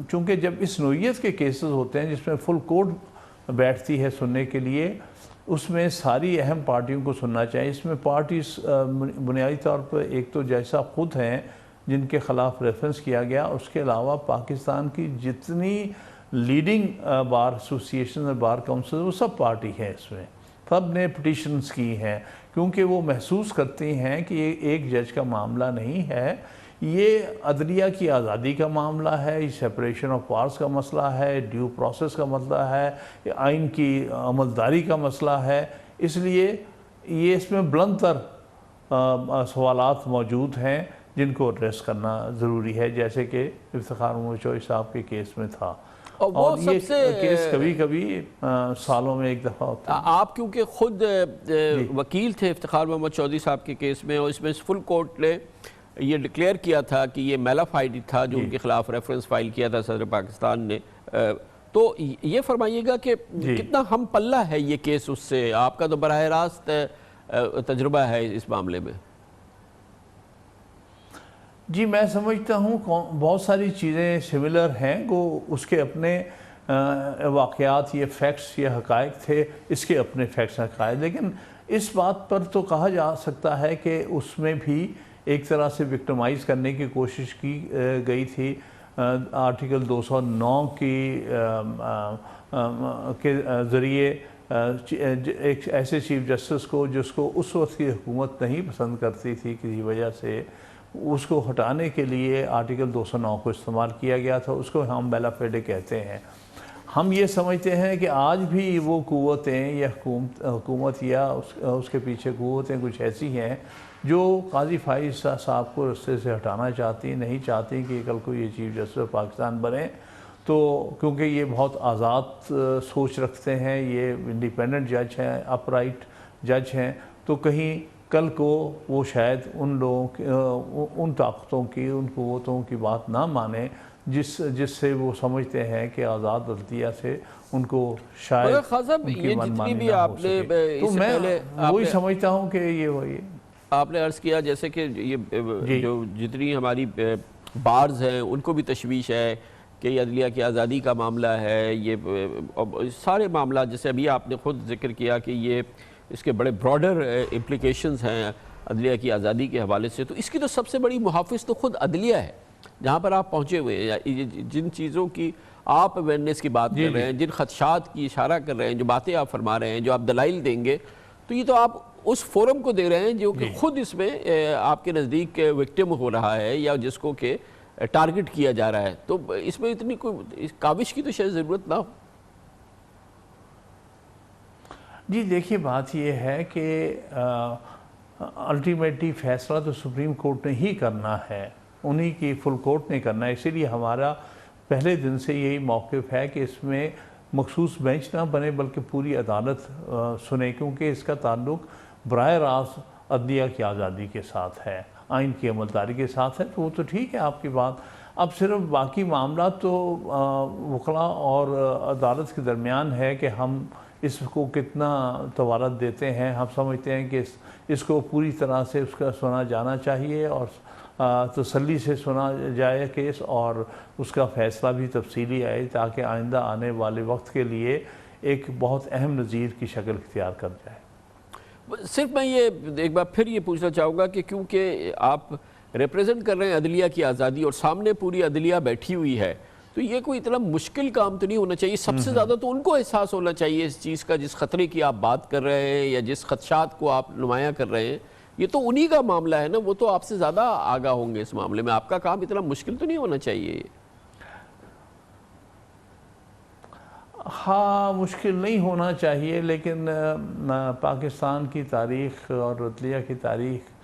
چونکہ جب اس نوعیت کے کیسز ہوتے ہیں جس میں فل کورٹ بیٹھتی ہے سننے کے لیے, اس میں ساری اہم پارٹیوں کو سننا چاہیے. اس میں پارٹیز بنیادی طور پر ایک تو جج صاحب خود ہیں جن کے خلاف ریفرنس کیا گیا, اس کے علاوہ پاکستان کی جتنی لیڈنگ بار ایسوسیشن اور بار کاؤنسل وہ سب پارٹی ہیں, اس میں سب نے پٹیشنز کی ہیں, کیونکہ وہ محسوس کرتے ہیں کہ یہ ایک جج کا معاملہ نہیں ہے, یہ عدلیہ کی آزادی کا معاملہ ہے، یہ سیپریشن آف پاورز کا مسئلہ ہے، ڈیو پروسیس کا مسئلہ ہے، یہ آئین کی عملداری کا مسئلہ ہے۔ اس لیے یہ اس میں بلند تر سوالات موجود ہیں جن کو ایڈریس کرنا ضروری ہے، جیسے کہ افتخار محمد چوہدری صاحب کے کیس میں تھا، اور یہ کیس کبھی کبھی سالوں میں ایک دفعہ ہوتا ہے۔ آپ کیونکہ خود وکیل تھے افتخار محمد چوہدری صاحب کے کیس میں، اور اس میں فل کورٹ نے یہ ڈکلیئر کیا تھا کہ یہ میلافائڈ تھا جو ان کے خلاف ریفرنس فائل کیا تھا صدر پاکستان نے، تو یہ فرمائیے گا کہ کتنا ہم پلہ ہے یہ کیس اس سے؟ آپ کا تو براہ راست تجربہ ہے اس معاملے میں۔ جی میں سمجھتا ہوں بہت ساری چیزیں سملر ہیں، وہ اس کے اپنے واقعات، یہ فیکٹس، یہ حقائق تھے، اس کے اپنے فیکٹس حقائق، لیکن اس بات پر تو کہا جا سکتا ہے کہ اس میں بھی ایک طرح سے وکٹمائز کرنے کی کوشش کی گئی تھی۔ آرٹیکل 209 کے ذریعے ایک ایسے چیف جسٹس کو جس کو اس وقت کی حکومت نہیں پسند کرتی تھی کسی وجہ سے، اس کو ہٹانے کے لیے آرٹیکل 209 کو استعمال کیا گیا تھا، اس کو ہم بیلا فیڈے کہتے ہیں۔ ہم یہ سمجھتے ہیں کہ آج بھی وہ قوتیں یا حکومت یا اس کے پیچھے قوتیں کچھ ایسی ہیں جو قاضی فائز صاحب کو رستے سے ہٹانا چاہتی، نہیں چاہتی کہ کل کو یہ چیف جسٹس پاکستان بنے، تو کیونکہ یہ بہت آزاد سوچ رکھتے ہیں، یہ انڈیپینڈنٹ جج ہیں، اپ رائٹ جج ہیں، تو کہیں کل کو وہ شاید ان لوگوں ان طاقتوں کی، ان قوتوں کی بات نہ مانیں جس سے وہ سمجھتے ہیں کہ آزاد عدلیہ سے ان کو شاید ان کی من مانی نہ ہو سکے۔ تو میں وہی سمجھتا ہوں کہ یہ وہی آپ نے عرض کیا جیسے کہ یہ جو جتنی ہماری بارز ہیں ان کو بھی تشویش ہے کہ یہ عدلیہ کی آزادی کا معاملہ ہے، یہ سارے معاملات جیسے ابھی آپ نے خود ذکر کیا کہ یہ اس کے بڑے براڈر امپلیکیشنز ہیں عدلیہ کی آزادی کے حوالے سے، تو اس کی تو سب سے بڑی محافظ تو خود عدلیہ ہے جہاں پر آپ پہنچے ہوئے ہیں، جن چیزوں کی آپ اویئرنیس کی بات کر رہے ہیں، جن خدشات کی اشارہ کر رہے ہیں، جو باتیں آپ فرما رہے ہیں، جو آپ دلائل دیں گے، تو یہ تو آپ اس فورم کو دے رہے ہیں جو کہ خود اس میں آپ کے نزدیک وکٹم ہو رہا ہے یا جس کو کہ ٹارگٹ کیا جا رہا ہے، تو اس میں اتنی کوئی کاوش کی تو شاید ضرورت نہ ہو۔ جی دیکھیے بات یہ ہے کہ الٹیمیٹلی فیصلہ تو سپریم کورٹ نے ہی کرنا ہے، انہی کی فل کورٹ نے کرنا ہے، اسی لیے ہمارا پہلے دن سے یہی موقف ہے کہ اس میں مخصوص بینچ نہ بنے بلکہ پوری عدالت سنے، کیونکہ اس کا تعلق براہ راست عدلیہ کی آزادی کے ساتھ ہے، آئین کی عملداری کے ساتھ ہے، تو وہ تو ٹھیک ہے آپ کی بات۔ اب صرف باقی معاملات تو وکلاء اور عدالت کے درمیان ہے کہ ہم اس کو کتنا توارت دیتے ہیں۔ ہم سمجھتے ہیں کہ اس کو پوری طرح سے اس کا سنا جانا چاہیے اور تسلی سے سنا جائے کیس، اور اس کا فیصلہ بھی تفصیلی آئے تاکہ آئندہ آنے والے وقت کے لیے ایک بہت اہم نظیر کی شکل اختیار کر جائے۔ صرف میں یہ ایک بار پھر یہ پوچھنا چاہوں گا کہ کیونکہ آپ ریپریزنٹ کر رہے ہیں عدلیہ کی آزادی اور سامنے پوری عدلیہ بیٹھی ہوئی ہے، تو یہ کوئی اتنا مشکل کام تو نہیں ہونا چاہیے؟ سب سے زیادہ تو ان کو احساس ہونا چاہیے اس چیز کا، جس خطرے کی آپ بات کر رہے ہیں یا جس خدشات کو آپ نمایاں کر رہے ہیں، یہ تو انہی کا معاملہ ہے نا، وہ تو آپ سے زیادہ آگاہ ہوں گے اس معاملے میں، آپ کا کام اتنا مشکل تو نہیں ہونا چاہیے۔ ہاں مشکل نہیں ہونا چاہیے، لیکن پاکستان کی تاریخ اور عدلیہ کی تاریخ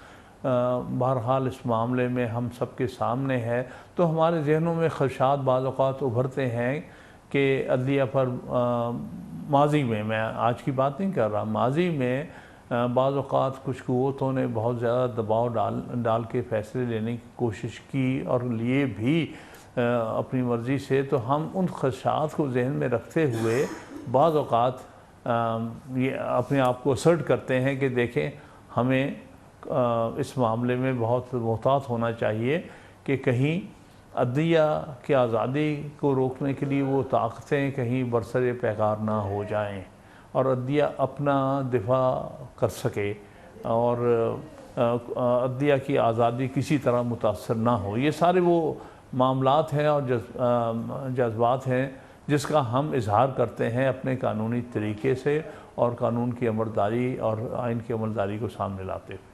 بہرحال اس معاملے میں ہم سب کے سامنے ہے، تو ہمارے ذہنوں میں خدشات بعض اوقات ابھرتے ہیں کہ عدلیہ پر ماضی میں آج کی بات نہیں کر رہا، ماضی میں بعض اوقات کچھ قوتوں نے بہت زیادہ دباؤ ڈال کے فیصلے لینے کی کوشش کی اور لیے بھی اپنی مرضی سے، تو ہم ان خدشات کو ذہن میں رکھتے ہوئے بعض اوقات یہ اپنے آپ کو اسرٹ کرتے ہیں کہ دیکھیں ہمیں اس معاملے میں بہت محتاط ہونا چاہیے کہ کہیں عدلیہ کی آزادی کو روکنے کے لیے وہ طاقتیں کہیں برسر پیکار نہ ہو جائیں اور عدلیہ اپنا دفاع کر سکے اور عدلیہ کی آزادی کسی طرح متاثر نہ ہو۔ یہ سارے وہ معاملات ہیں اور جذبات ہیں جس کا ہم اظہار کرتے ہیں اپنے قانونی طریقے سے اور قانون کی عملداری اور آئین کی عملداری کو سامنے لاتے ہوئے۔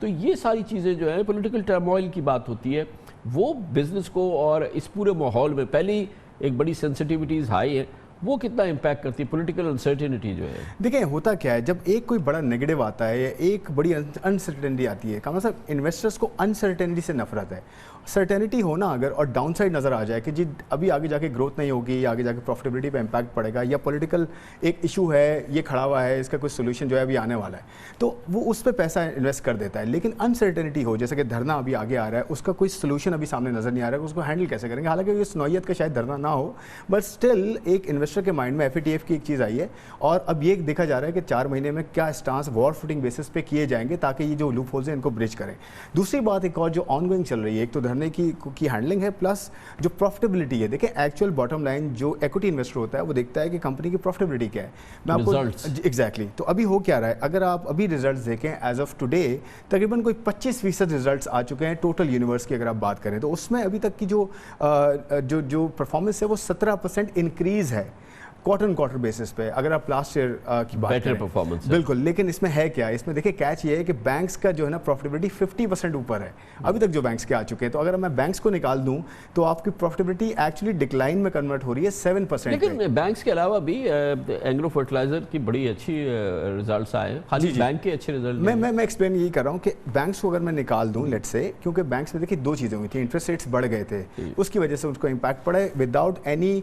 تو یہ ساری چیزیں جو ہیں پولیٹیکل ٹرموائل کی بات ہوتی ہے، وہ بزنس کو اور اس پورے ماحول میں پہلی ایک بڑی سینسٹیوٹیز ہائی ہے، وہ کتنا امپیکٹ کرتی ہے پولیٹیکل انسرٹینٹی جو ہے؟ دیکھیں ہوتا کیا ہے، جب ایک کوئی بڑا نیگیٹو آتا ہے یا ایک بڑی انسرٹینٹی آتی ہے، کہا صاحب انویسٹرز کو انسرٹینٹی سے نفرت ہے. سرٹینٹی ہونا اگر اور ڈاؤن سائڈ نظر آ جائے کہ جی ابھی آگے جا کے گروتھ نہیں ہوگی یا آگے جا کے پروفٹیبلٹی پہ امپیکٹ پڑے گا یا پولیٹیکل ایک ایشو ہے یہ کھڑا ہوا ہے اس کا کوئی سولوشن جو ہے ابھی آنے والا ہے، تو وہ اس پہ پیسہ انویسٹ کر دیتا ہے. لیکن انسرٹینٹی ہو جیسے کہ دھرنا ابھی آگے آ رہا ہے، اس کا کوئی سولوشن ابھی سامنے نظر نہیں آ رہا ہے، اس کو ہینڈل کیسے کریں گے. حالانکہ اس نوعیت کا شاید دھرنا نہ ہو، بٹ اسٹل ایک انویسٹر کے مائنڈ میں FATF کی ایک چیز آئی ہے اور اب یہ دیکھا جا رہا ہے کہ 4 مہینے میں کیا اسٹانس وار فوٹنگ بیسس پہ کیے جائیں گے تاکہ یہ جو لوپ ہولز ہیں ان کو برج کریں. دوسری بات ایک اور جو آن گوئنگ چل رہی ہے، ایک تو دھرنے کی ہینڈلنگ ہے پلس جو پروفٹیبلٹی ہے. دیکھیں ایکچوئل باٹم لائن جو ایکوٹی انویسٹر ہوتا ہے وہ دیکھتا ہے کہ کمپنی کی پروفٹیبلٹی کیا ہے. میں آپ کو ایگزیکٹلی تو ابھی ہو کیا رہا ہے، اگر آپ ابھی ریزلٹس دیکھیں ایز آف ٹوڈے تقریباً کوئی 25% ریزلٹس آ چکے ہیں ٹوٹل یونیورس کی. اگر آپ بات کریں تو اس میں ابھی تک کی جو پرفارمنس ہے وہ 17% انکریز ہے کوارٹر بیسس پہ اگر آپ لاسٹ ایئر کی بات کریں. بیٹر پرفارمنس بالکل. لیکن اس میں ہے کیا، اس میں دیکھیں کیچ یہ ہے کہ بینکس کا جو ہے نا پروفٹیبلٹی 50% اوپر ہے ابھی تک جو بینکس کے آ چکے ہیں. تو اگر میں بینکس کو نکال دوں تو آپ کی پروفٹیبلٹی ایکچولی ڈکلائن میں کنورٹ ہو رہی ہے 7%. لیکن بینکس کے علاوہ بھی اینگلو فرٹیلائزر کی بڑی اچھی ریزلٹس آئے ہیں، خالی بینک کے اچھے ریزلٹ. میں ایکسپلین یہی کر رہا ہوں کہ بینکس کو اگر میں نکال دوں لیٹ سے، کیونکہ بینکس میں دیکھیے 2 چیزیں ہوئی تھیں، انٹرسٹ ریٹس بڑھ گئے تھے، اس کی وجہ سے اس کو امپیکٹ پڑا ہے without any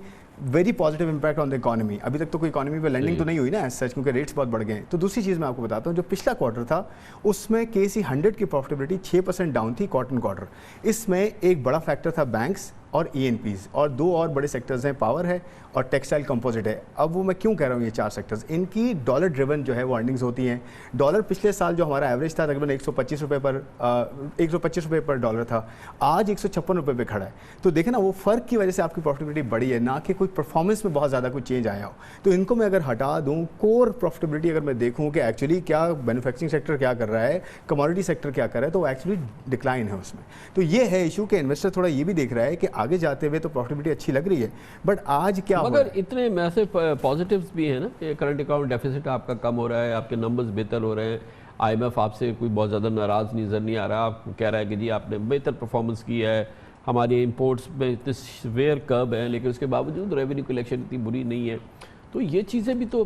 very positive impact on the economy. ابھی تک تو کوئی اکانومی پہ لینڈنگ تو نہیں ہوئی نا ایز سچ، کیونکہ ریٹس بہت بڑھ گئے ہیں. تو دوسری چیز میں آپ کو بتاتا ہوں، جو پچھلا کوارٹر تھا اس میں KSE 100 کی پروفٹیبلٹی 6% ڈاؤن تھی کوارٹر. اس میں ایک بڑا فیکٹر تھا بینکس اور ENPs اور 2 اور بڑے سیکٹرز ہیں، پاور ہے اور ٹیکسٹائل کمپوزٹ ہے. اب وہ میں کیوں کہہ رہا ہوں یہ 4 سیکٹرز، ان کی ڈالر ڈریون جو ہے وہ ارننگز ہوتی ہیں. ڈالر پچھلے سال جو ہمارا ایوریج تھا تقریباً 125 روپے پر ڈالر تھا، آج 156 روپے پہ کھڑا ہے. تو دیکھیں نا وہ فرق کی وجہ سے آپ کی پروفٹیبلٹی بڑی ہے، نہ کہ کوئی پرفارمنس میں بہت زیادہ کوئی چینج آیا ہو. تو ان کو میں اگر ہٹا دوں، کور پروفٹیبلٹی اگر میں دیکھوں کہ ایکچولی کیا مینوفیکچرنگ سیکٹر کیا کر رہا ہے، کموڈٹی سیکٹر کیا کر رہا ہے، تو وہ ایکچولی ڈکلائن ہے اس میں. تو یہ ہے ایشو کہ انویسٹر تھوڑا یہ بھی دیکھ رہا ہے کہ آگے جاتے ہوئے تو پروفٹیبلٹی اچھی لگ رہی ہے، بٹ آج کیا ہو رہا ہے. مگر اتنے میسو پازیٹیوز بھی ہیں نا کہ کرنٹ اکاؤنٹ ڈیفیسٹ آپ کا کم ہو رہا ہے، آپ کے نمبرز بہتر ہو رہے ہیں، IMF آپ سے کوئی بہت زیادہ ناراض نظر نہیں آ رہا، آپ کہہ رہا ہے کہ جی آپ نے بہتر پرفارمنس کی ہے، ہماری امپورٹس میں اتنے سیویئر کرب ہیں لیکن اس کے باوجود ریونیو کلیکشن اتنی بری نہیں ہے. تو یہ چیزیں بھی تو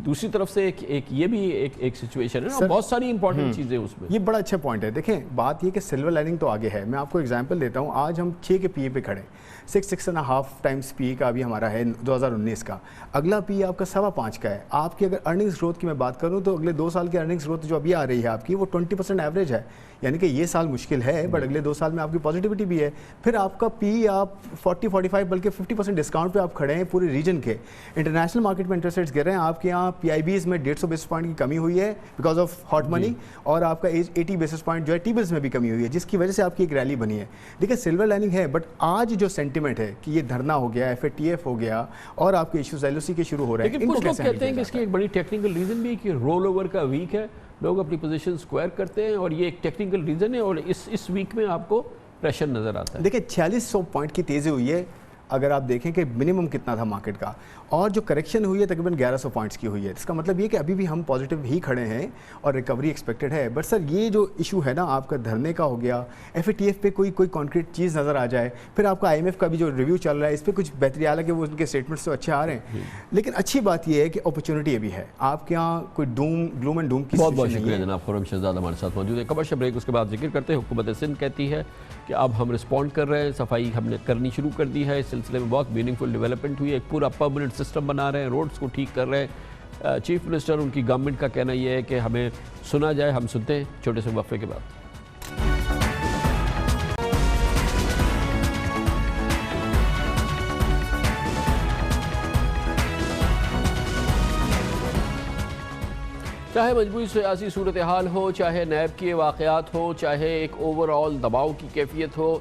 دوسری طرف سے ایک یہ بھی ایک سچویشن ہے نا، بہت ساری امپورٹنٹ چیزیں اس میں. یہ بڑا اچھا پوائنٹ ہے. دیکھیں بات یہ کہ سلور لائننگ تو آگے ہے. میں آپ کو ایگزامپل دیتا ہوں، آج ہم 6 کے PE پہ کھڑے، 6.5 ٹائمز PE کا ابھی ہمارا ہے 2019 کا. اگلا PE آپ کا 5.25 کا ہے. آپ کی اگر ارننگز گروتھ کی میں بات کروں تو اگلے 2 سال کی ارننگز گروتھ جو ابھی آ رہی ہے آپ کی وہ 20% ایوریج ہے. یعنی کہ یہ سال مشکل ہے بٹ اگلے 2 سال میں آپ کی پازیٹیوٹی بھی ہے. پھر آپ کا PE آپ 40-45 بلکہ 50% ڈسکاؤنٹ پہ آپ کھڑے ہیں پورے ریجن کے. انٹرنیشنل مارکیٹ میں انٹرسٹ ریٹس گر رہے ہیں. آپ کے یہاں PIBs میں 150 بیسس پوائنٹ کی کمی ہوئی ہے بیکاز آف ہاٹ منی، اور آپ کا 80 بیسس پوائنٹ جو ہے ٹی بلز میں بھی کمی ہوئی ہے، جس کی وجہ سے آپ کی ایک ریلی بنی ہے. دیکھیں سلور لائننگ ہے، بٹ آج جو سینٹیمنٹ ہے کہ یہ دھرنا ہو گیا، FATF ہو گیا اور آپ کے ایشوز LOC کے شروع ہو رہے ہیں. لیکن کچھ لوگ کہتے ہیں کہ اس کی ایک بڑی ٹیکنیکل ریزن بھی ہے کہ رول اوور کا ویک ہے، لوگ اپنی پوزیشن اسکوائر کرتے ہیں اور یہ ایک ٹیکنیکل ریزن ہے اور اس ویک میں آپ کو پریشر نظر آتا ہے. دیکھیں 4600 پوائنٹ کی تیزی ہوئی ہے اگر آپ دیکھیں کہ منیمم کتنا تھا مارکیٹ کا، اور جو کریکشن ہوئی ہے تقریباً 1100 پوائنٹس کی ہوئی ہے. اس کا مطلب یہ کہ ابھی بھی ہم پازیٹیو ہی کھڑے ہیں اور ریکوری ایکسپیکٹڈ ہے. بٹ سر یہ جو ایشو ہے نا آپ کا دھرنے کا ہو گیا، FATF پہ کوئی کانکریٹ چیز نظر آ جائے، پھر آپ کا IMF کا بھی جو ریویو چل رہا ہے اس پہ کچھ بہتری آ رہا ہے کہ وہ ان کے اسٹیٹمنٹس تو اچھے آ رہے ہیں. لیکن اچھی بات یہ ہے کہ اپرچونٹی ابھی ہے. آپ کے یہاں کوئی گلوم اینڈ ڈوم کی بہت بہت شکریہ جناب. خرم شہزاد ہمارے ساتھ موجود ہے. کمرشل بریک اس کے بعد ذکر کرتے ہیں. حکومت سندھ کہتی ہے کہ اب ہم رسپونڈ کر رہے ہیں، صفائی ہم نے کرنی شروع کر دی ہے. اس سلسلے میں بہت میننگ ڈیولپمنٹ ہوئی ہے، ایک پورا پرماننٹ سسٹم بنا رہے ہیں، روڈز کو ٹھیک کر رہے ہیں. چیف منسٹر ان کی گورنمنٹ کا کہنا یہ ہے کہ ہمیں سنا جائے. ہم سنتے ہیں چھوٹے سے وقفے کے بعد. چاہے مجموعی سیاسی صورتحال ہو، چاہے نیب کے واقعات ہو، چاہے ایک اوور آل دباؤ کی کیفیت ہو،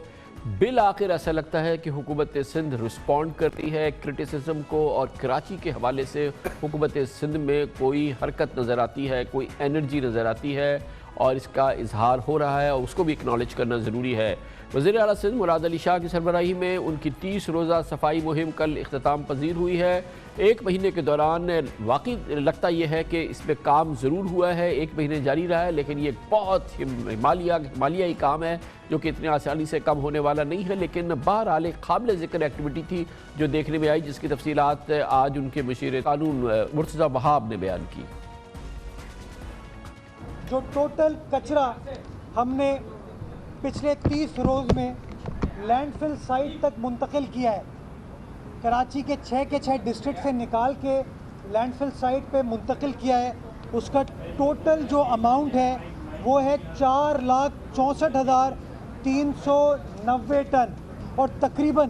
بالآخر ایسا لگتا ہے کہ حکومت سندھ رسپونڈ کرتی ہے کرٹیسزم کو، اور کراچی کے حوالے سے حکومت سندھ میں کوئی حرکت نظر آتی ہے، کوئی انرجی نظر آتی ہے. اور اس کا اظہار ہو رہا ہے اور اس کو بھی اکنالج کرنا ضروری ہے۔ وزیر اعلیٰ سندھ مراد علی شاہ کی سربراہی میں ان کی 30 روزہ صفائی مہم کل اختتام پذیر ہوئی ہے۔ 1 مہینے کے دوران واقعی لگتا یہ ہے کہ اس میں کام ضرور ہوا ہے، 1 مہینے جاری رہا ہے، لیکن یہ بہت ہمالیائی کام ہے جو کہ اتنی آسانی سے کم ہونے والا نہیں ہے، لیکن بہرحال ایک قابل ذکر ایکٹیویٹی تھی جو دیکھنے میں آئی، جس کی تفصیلات آج ان کے مشیر قانون مرتضیٰ وہاب نے بیان کی۔ جو ٹوٹل کچرا ہم نے پچھلے 30 روز میں لینڈ فل سائٹ تک منتقل کیا ہے، کراچی کے 6 کے 6 ڈسٹرکٹ سے نکال کے لینڈ فل سائٹ پہ منتقل کیا ہے، اس کا ٹوٹل جو اماؤنٹ ہے وہ ہے 4,64,390 ٹن، اور تقریباً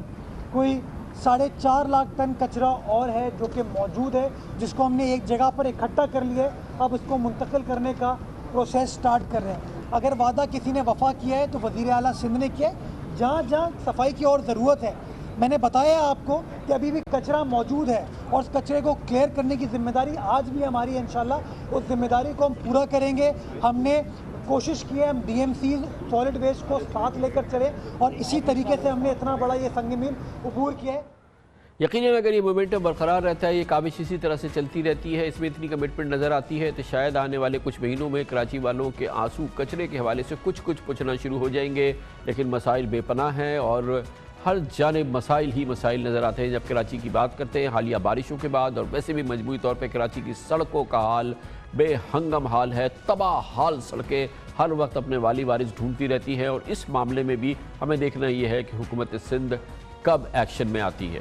کوئی 4.5 لاکھ ٹن کچرا اور ہے جو کہ موجود ہے، جس کو ہم نے ایک جگہ پر اکٹھا کر لیا ہے، اب اس کو منتقل کرنے کا پروسیس سٹارٹ کر رہے ہیں۔ اگر وعدہ کسی نے وفا کیا ہے تو وزیر اعلیٰ سندھ نے کیا ہے، جہاں جہاں صفائی کی اور ضرورت ہے، میں نے بتایا آپ کو کہ ابھی بھی کچرا موجود ہے اور اس کچرے کو کلیئر کرنے کی ذمہ داری آج بھی ہماری ہے، انشاءاللہ اس ذمہ داری کو ہم پورا کریں گے۔ ہم نے کوشش کی ہے ہم D M Cs solid waste کو ساتھ لے کر چلیں، اور اسی طریقے سے ہم نے اتنا بڑا یہ سنگ میل عبور کیا ہے۔ یقیناً اگر یہ مومنٹم برقرار رہتا ہے، یہ کاوش اسی طرح سے چلتی رہتی ہے، اس میں اتنی کمٹمنٹ نظر آتی ہے، تو شاید آنے والے کچھ مہینوں میں کراچی والوں کے آنسو کچرے کے حوالے سے کچھ پوچھنا شروع ہو جائیں گے، لیکن مسائل بے پناہ ہیں اور ہر جانب مسائل ہی مسائل نظر آتے ہیں۔ جب کراچی کی بات کرتے ہیں حالیہ بارشوں کے بعد، اور ویسے بھی مجموعی طور پہ کراچی کی سڑکوں کا حال بے ہنگم حال ہے، تباہ حال سڑکیں ہر وقت اپنے والی وارث ڈھونڈتی رہتی ہیں، اور اس معاملے میں بھی ہمیں دیکھنا یہ ہے کہ حکومت سندھ کب ایکشن میں آتی ہے۔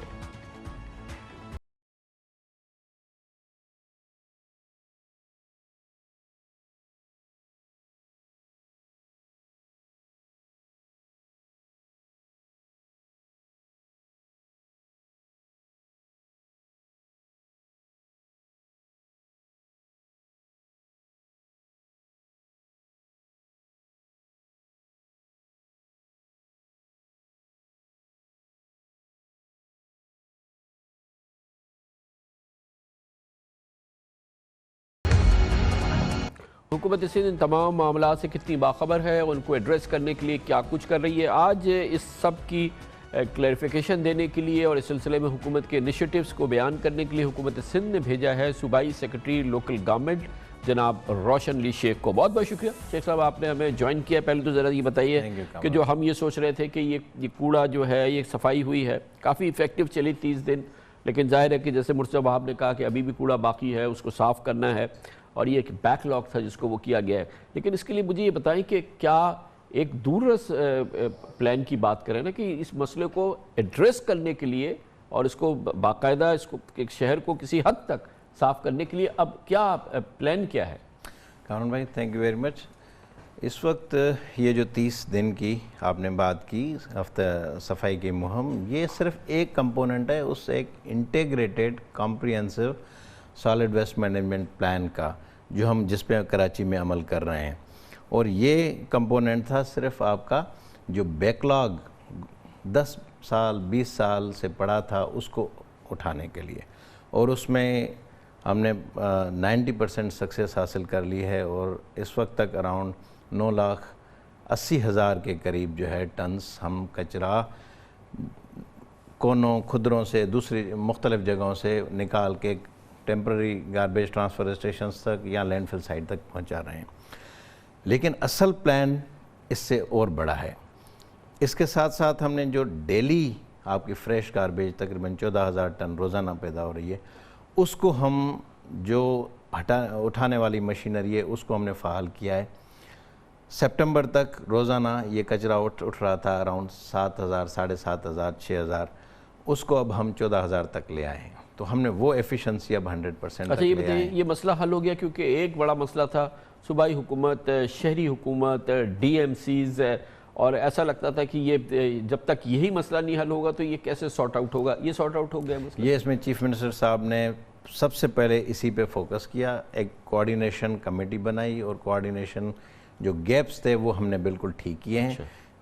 حکومت سندھ ان تمام معاملات سے کتنی باخبر ہے، ان کو ایڈریس کرنے کے لیے کیا کچھ کر رہی ہے، آج اس سب کی کلیریفیکیشن دینے کے لیے اور اس سلسلے میں حکومت کے انیشیٹیوز کو بیان کرنے کے لیے حکومت سندھ نے بھیجا ہے صوبائی سیکرٹری لوکل گورنمنٹ جناب روشن علی شیخ کو۔ بہت بہت شکریہ شیخ صاحب، آپ نے ہمیں جوائن کیا۔ پہلے تو ذرا یہ بتائیے کہ جو ہم یہ سوچ رہے تھے کہ یہ کوڑا جو ہے یہ صفائی ہوئی ہے، کافی ایفیکٹو چلی 30 دن، لیکن ظاہر ہے کہ جیسے مرتضیٰ وہاب نے کہا کہ ابھی بھی کوڑا باقی ہے، اس کو صاف کرنا ہے، اور یہ ایک بیک لاگ تھا جس کو وہ کیا گیا ہے۔ لیکن اس کے لیے مجھے یہ بتائیں کہ کیا ایک دوررس پلان کی بات کریں نا، کہ اس مسئلے کو ایڈریس کرنے کے لیے اور اس کو باقاعدہ اس کو ایک شہر کو کسی حد تک صاف کرنے کے لیے اب کیا پلان کیا ہے؟ کامران بھائی تھینک یو ویری مچ۔ اس وقت یہ جو 30 دن کی آپ نے بات کی ہفتہ صفائی کی مہم، یہ صرف ایک کمپوننٹ ہے اس ایک integrated comprehensive solid waste management plan کا، جو ہم جس پہ کراچی میں عمل کر رہے ہیں، اور یہ کمپوننٹ تھا صرف آپ کا جو بیک لاگ 10 سال 20 سال سے پڑا تھا اس کو اٹھانے کے لیے، اور اس میں ہم نے 90% سکسیس حاصل کر لی ہے، اور اس وقت تک اراؤنڈ 9,80,000 کے قریب جو ہے ٹنز ہم کچرا کونوں کھدروں سے دوسری مختلف جگہوں سے نکال کے ٹیمپرری گاربیج ٹرانسفر اسٹیشنز تک یا لینڈ فل سائٹ تک پہنچا رہے ہیں۔ لیکن اصل پلان اس سے اور بڑا ہے۔ اس کے ساتھ ساتھ ہم نے جو ڈیلی آپ کی فریش گاربیج تقریباً 14,000 ٹن روزانہ پیدا ہو رہی ہے، اس کو ہم جو اٹھانے والی مشینری ہے اس کو ہم نے فعال کیا ہے۔ سپٹمبر تک روزانہ یہ کچرا اٹھ رہا تھا اراؤنڈ 7,000 7,500 6,000، اس کو اب ہم 14,000 تک لے آئے ہیں، تو ہم نے وہ ایفیشنسی اب 100% اچھا یہ بتائیے، یہ مسئلہ حل ہو گیا؟ کیونکہ ایک بڑا مسئلہ تھا صوبائی حکومت، شہری حکومت، ڈی ایم سیز، اور ایسا لگتا تھا کہ یہ جب تک یہی مسئلہ نہیں حل ہوگا تو یہ کیسے سارٹ آؤٹ ہوگا؟ یہ سارٹ آؤٹ ہو گیا مسئلہ؟ یہ اس میں چیف منسٹر صاحب نے سب سے پہلے اسی پہ فوکس کیا، ایک کوارڈینیشن کمیٹی بنائی، اور کوارڈینیشن جو گیپس تھے وہ ہم نے بالکل ٹھیک کیے ہیں۔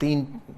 3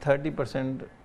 30%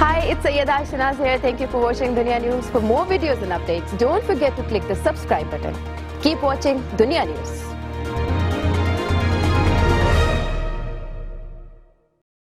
Hi, it's Sayyeda Shanaz here. Thank you for watching Dunya News. For more videos and updates, don't forget to click the subscribe button. Keep watching Dunya News.